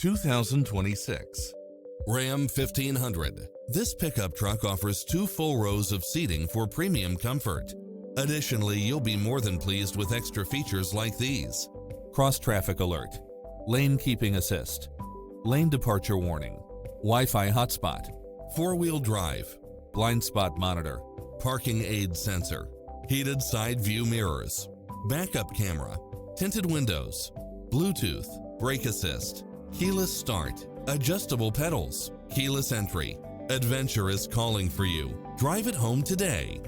2026 Ram 1500. This pickup truck offers 2 full rows of seating for premium comfort. Additionally, you'll be more than pleased with extra features like these: cross-traffic alert, lane keeping assist, lane departure warning, Wi-Fi hotspot, 4-wheel drive, blind spot monitor, parking aid sensor, heated side view mirrors, backup camera, tinted windows, Bluetooth, brake assist, keyless start, adjustable pedals, keyless entry. Adventure is calling for you. Drive it home today.